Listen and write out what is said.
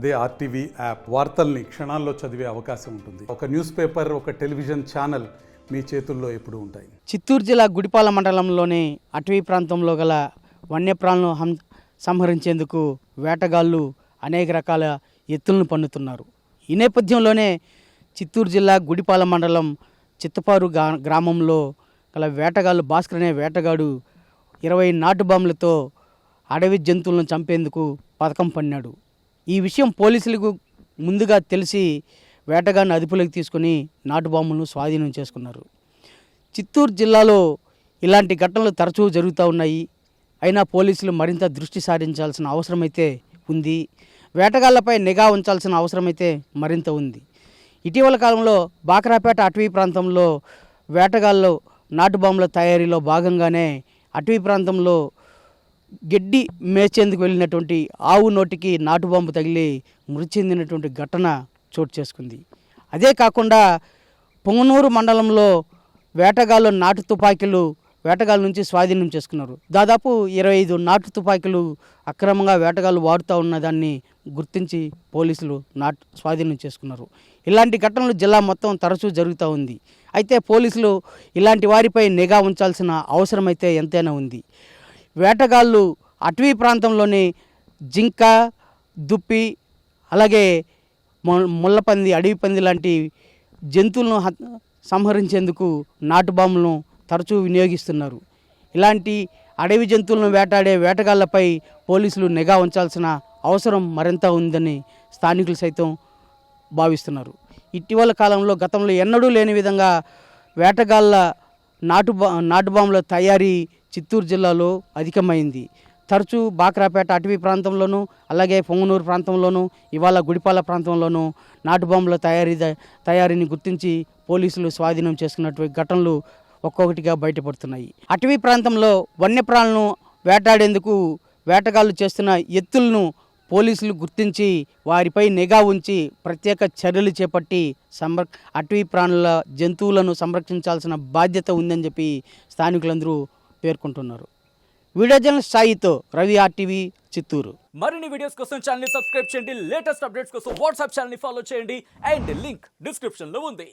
అదే RTV app వార్తల్ని క్షణాల్లో చదివే అవకాశం ఉంటుంది. ఒక న్యూస్ పేపర్, ఒక టెలివిజన్ ఛానల్ మీ చేతుల్లో ఎప్పుడూ ఉంటాయి. చిత్తూరు జిల్లా గుడిపాల మండలంలోని అటవీ ప్రాంతంలో గల వన్యప్రాణులను సంహరించేందుకు వేటగాళ్ళు అనేక రకాల ఎత్తులను పన్నుతున్నారు. ఈ నేపథ్యంలోనే చిత్తూరు జిల్లా గుడిపాల మండలం చిత్తపారు గ్రామంలో గల వేటగాళ్ళు భాస్కర్ అనే వేటగాడు 20 నాటు బాంబులతో అడవి జంతువులను చంపేందుకు పథకం పన్నాడు. ఈ విషయం పోలీసులకు ముందుగా తెలిసి వేటగాడిని అదుపులోకి తీసుకుని నాటు బాంబులను స్వాధీనం చేసుకున్నారు. చిత్తూరు జిల్లాలో ఇలాంటి ఘటనలు తరచూ జరుగుతూ ఉన్నాయి. అయినా పోలీసులు మరింత దృష్టి సారించాల్సిన అవసరమైతే ఉంది. వేటగాళ్లపై నిఘా ఉంచాల్సిన అవసరమైతే మరింత ఉంది. ఇటీవల కాలంలో బాక్రాపేట అటవీ ప్రాంతంలో వేటగాళ్ళు నాటు బాంబుల తయారీలో భాగంగానే అటవీ ప్రాంతంలో గడ్డి మేచేందుకు వెళ్ళినటువంటి ఆవు నోటికి నాటు బాంబు తగిలి మృతి చెందినటువంటి ఘటన చోటు చేసుకుంది. అదే కాకుండా పొంగనూరు మండలంలో వేటగాళ్ళు నాటు తుపాకీలు వేటగాళ్ళ నుంచి స్వాధీనం చేసుకున్నారు. దాదాపు 25 నాటు తుపాకీలు అక్రమంగా వేటగాళ్ళు వాడుతూ ఉన్నదాన్ని గుర్తించి పోలీసులు స్వాధీనం చేసుకున్నారు. ఇలాంటి ఘటనలు జిల్లా మొత్తం తరచూ జరుగుతూ ఉంది. అయితే పోలీసులు ఇలాంటి వారిపై నిఘా ఉంచాల్సిన అవసరమైతే ఎంతైనా ఉంది. వేటగాళ్ళు అటవీ ప్రాంతంలోని జింక, దుప్పి, అలాగే ముళ్ళపంది, అడవి పంది లాంటి జంతువులను సంహరించేందుకు నాటు బాంబులను తరచూ వినియోగిస్తున్నారు. ఇలాంటి అడవి జంతువులను వేటాడే వేటగాళ్లపై పోలీసులు నిఘా ఉంచాల్సిన అవసరం మరింత ఉందని స్థానికులు సైతం భావిస్తున్నారు. ఇటీవల కాలంలో గతంలో ఎన్నడూ లేని విధంగా వేటగాళ్ళ నాటు బాంబుల తయారీ చిత్తూరు జిల్లాలో అధికమైంది. తరచూ బాక్రాపేట అటవీ ప్రాంతంలోనూ, అలాగే పొంగనూరు ప్రాంతంలోనూ, ఇవాళ గుడిపాల ప్రాంతంలోనూ నాటు బాంబుల తయారీని గుర్తించి పోలీసులు స్వాధీనం చేసుకున్నటువంటి ఘటనలు ఒక్కొక్కటిగా బయటపడుతున్నాయి. అటవీ ప్రాంతంలో వన్యప్రాణులను వేటాడేందుకు వేటగాళ్ళు చేస్తున్న ఎత్తులను పోలీసులు గుర్తించి వారిపై నిఘా ఉంచి ప్రత్యేక చర్యలు చేపట్టి అటవీ ప్రాణుల జంతువులను సంరక్షించాల్సిన బాధ్యత ఉందని చెప్పి స్థానికులందరూ పేర్కొంటున్నారు. వీడియో జర్నలిస్ట్ సాయితో రవి, ఆర్టీవీ, చిత్తూరు. మరిన్ని వీడియోస్ కోసం ఛానల్ ని సబ్స్క్రైబ్ చేయండి. లేటెస్ట్ అప్డేట్స్ కోసం వాట్సాప్ ఛానల్ ని ఫాలో చేయండి. అండ్ లింక్ డిస్క్రిప్షన్ లో ఉంది.